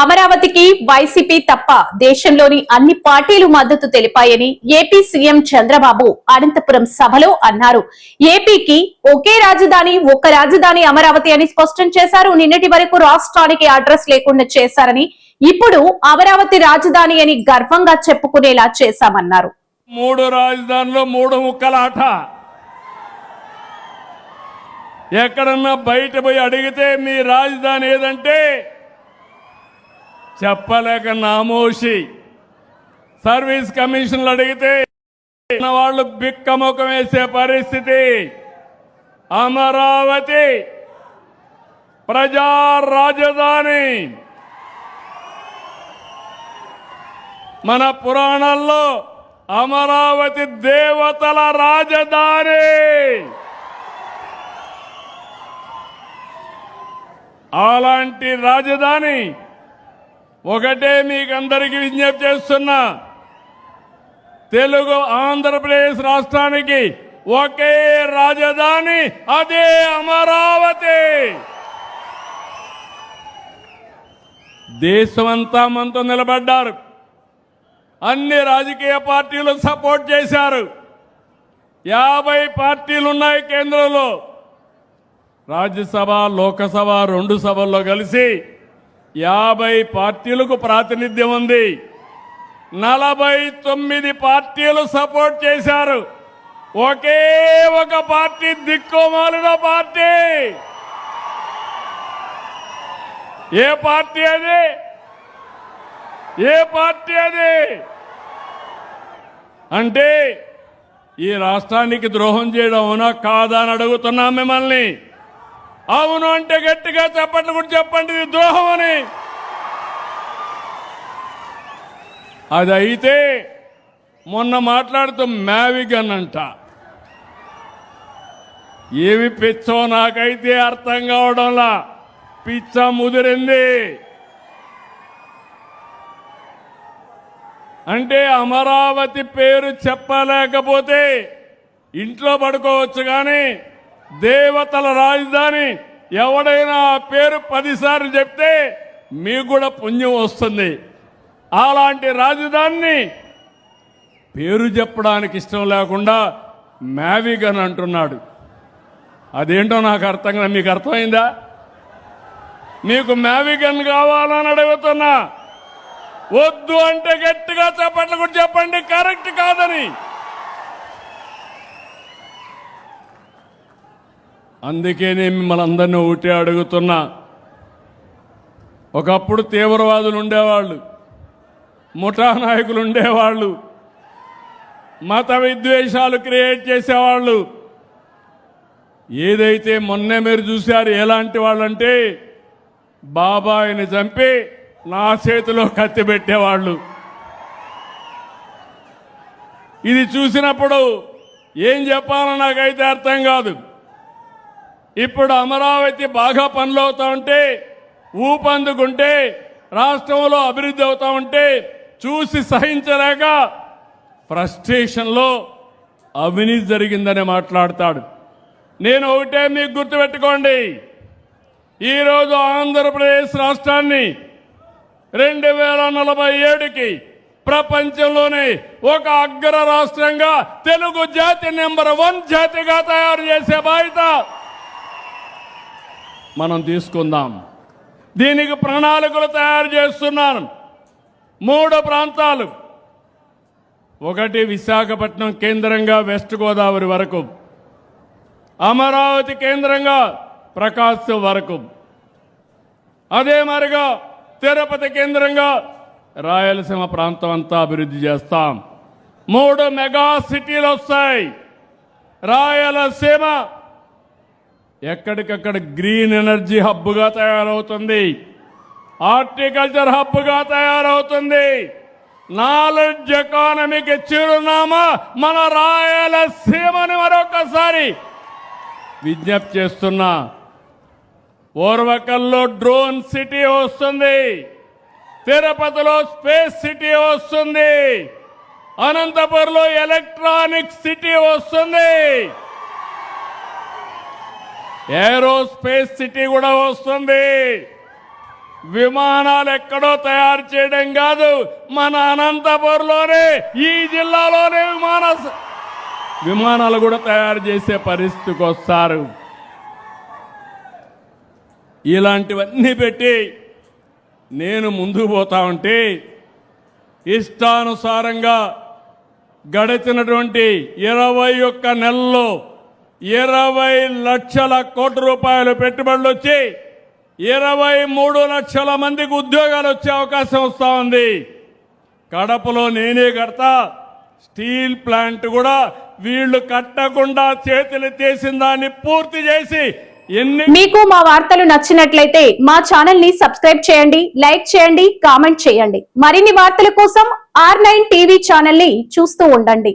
అమరావతికి వైసీపీ తప్ప దేశంలోని అన్ని పార్టీలు మద్దతు తెలిపాయని ఏపీ సీఎం చంద్రబాబు అనంతపురం సభలో అన్నారు. ఏపీకి ఒకే రాజధాని, ఒక్క రాజధాని అమరావతి అని స్పష్టం చేశారు. నిన్నటి వరకు రాష్ట్రానికి అడ్రస్ లేకుండా చేశారని, ఇప్పుడు అమరావతి రాజధాని అని గర్వంగా చెప్పుకునేలా చేశామన్నారు. మూడు రాజధానులు మూడు ముక్కలాట. ఎక్కడన్నా బయట పోయి అడిగితే మీ రాజధాని ఏదంటే చెప్పలేక నామోషి. సర్వీస్ కమిషన్లు అడిగితే వాళ్ళు బిక్కముఖం వేసే పరిస్థితి. అమరావతి ప్రజా రాజధాని. మన పురాణాల్లో అమరావతి దేవతల రాజధాని. అలాంటి రాజధాని ఒకటే మీకందరికీ విజ్ఞప్తి చేస్తున్నా, తెలుగు ఆంధ్రప్రదేశ్ రాష్ట్రానికి ఒకే రాజధాని, అదే అమరావతి. దేశమంతా మనతో నిలబడ్డారు. అన్ని రాజకీయ పార్టీలు సపోర్ట్ చేశారు. 50 పార్టీలు ఉన్నాయి కేంద్రంలో. రాజ్యసభ, లోకసభ 2 సభల్లో కలిసి 50 పార్టీలకు ప్రాతినిధ్యం ఉంది. 49 పార్టీలు సపోర్ట్ చేశారు. ఒకే ఒక పార్టీ దిక్కుమాలిన పార్టీ. ఏ పార్టీ అది? ఏ పార్టీ అది? అంటే ఈ రాష్ట్రానికి ద్రోహం చేయడం అవునా కాదా అని అడుగుతున్నాం మిమ్మల్ని. అవును అంటే గట్టిగా చెప్పండి, కూడా చెప్పండి ఇది ద్రోహం అని. అది అయితే మొన్న మాట్లాడుతూ మ్యావిగన్ అంట. ఏమి పిచ్చో నాకైతే అర్థం కావడంలా. పిచ్చ ముదిరింది. అంటే అమరావతి పేరు చెప్పలేకపోతే ఇంట్లో పడుకోవచ్చు, కానీ దేవతల రాజధాని ఎవడైనా ఆ పేరు 10 సార్లు చెప్తే మీకు కూడా పుణ్యం వస్తుంది. అలాంటి రాజధానిని పేరు చెప్పడానికి ఇష్టం లేకుండా మ్యావిగన్ అంటున్నాడు. అదేంటో నాకు అర్థం కాదు. మీకు అర్థమైందా? మీకు మ్యావిగన్ కావాలని అడుగుతున్నా. వద్దు అంటే గట్టిగా చెప్పట్లు కూడా చెప్పండి కరెక్ట్ కాదని. అందుకే నేను మిమ్మల్ని అందరినీ ఒకటే అడుగుతున్నా. ఒకప్పుడు తీవ్రవాదులు ఉండేవాళ్ళు, ముఠా నాయకులు ఉండేవాళ్ళు, మత విద్వేషాలు క్రియేట్ చేసేవాళ్ళు. ఏదైతే మొన్నే మీరు చూశారు ఎలాంటి వాళ్ళంటే, బాబాయిని చంపి నా చేతిలో కత్తి పెట్టేవాళ్ళు. ఇది చూసినప్పుడు ఏం చెప్పాలో నాకైతే అర్థం కాదు. ఇప్పుడు అమరావతి బాగా పనులు అవుతా ఉంటే, ఊపందుకుంటే, రాష్ట్రంలో అభివృద్ధి అవుతా ఉంటే చూసి సహించలేక ఫ్రస్ట్రేషన్లో అవినీతి జరిగిందని మాట్లాడతాడు. నేను ఒకటే మీకు గుర్తుపెట్టుకోండి, ఈరోజు ఆంధ్రప్రదేశ్ రాష్ట్రాన్ని 2047కి ప్రపంచంలోనే ఒక అగ్ర రాష్ట్రంగా తెలుగు జాతి నెంబర్ 1 జాతిగా తయారు చేసే బాధ్యత మనం తీసుకుందాం. దీనికి ప్రణాళికలు తయారు చేస్తున్నాను. 3 ప్రాంతాలు. ఒకటి విశాఖపట్నం కేంద్రంగా వెస్ట్ గోదావరి వరకు, అమరావతి కేంద్రంగా ప్రకాశం వరకు, అదే మరిగా తిరుపతి కేంద్రంగా రాయలసీమ ప్రాంతం అంతా అభివృద్ధి చేస్తాం. 3 మెగా సిటీలు వస్తాయి. రాయలసీమ ఎక్కడికక్కడ గ్రీన్ ఎనర్జీ హబ్గా తయారవుతుంది, హార్టికల్చర్ హబ్గా తయారవుతుంది. నాలెడ్జ్ ఎకానమీకి చిరునామా మన రాయలసీమని మరొకసారి విజ్ఞప్తి చేస్తున్నా. ఓర్వకల్లో డ్రోన్ సిటీ వస్తుంది, తిరుపతిలో స్పేస్ సిటీ వస్తుంది, అనంతపురంలో ఎలక్ట్రానిక్ సిటీ వస్తుంది, ఏరోస్పేస్ సిటీ కూడా వస్తుంది. విమానాలు ఎక్కడో తయారు చేయడం కాదు, మన అనంతపురంలోనే ఈ జిల్లాలోనే విమానాలు కూడా తయారు చేసే పరిస్థితికి వస్తారు. ఇలాంటివన్నీ పెట్టి నేను ముందుకు పోతా ఉంటే ఇష్టానుసారంగా గడిచినటువంటి 21 నెలల్లో 20 లక్షల కోట్ల రూపాయలు పెట్టుబడులు వచ్చి 23 లక్షల మందికి ఉద్యోగాలు వచ్చే అవకాశం వస్తా ఉంది. కడపలో నేనే కడతా, స్టీల్ ప్లాంట్ కూడా వీళ్ళు కట్టకుండా చేతులు చేసిన దాన్ని పూర్తి చేసి మీకు మా వార్తలు నచ్చినట్లయితే మా ఛానల్ ని సబ్స్క్రైబ్ చేయండి, లైక్ చేయండి, కామెంట్ చేయండి. మరిన్ని వార్తల కోసం R9 టీవీ ఛానల్ ని చూస్తూ ఉండండి.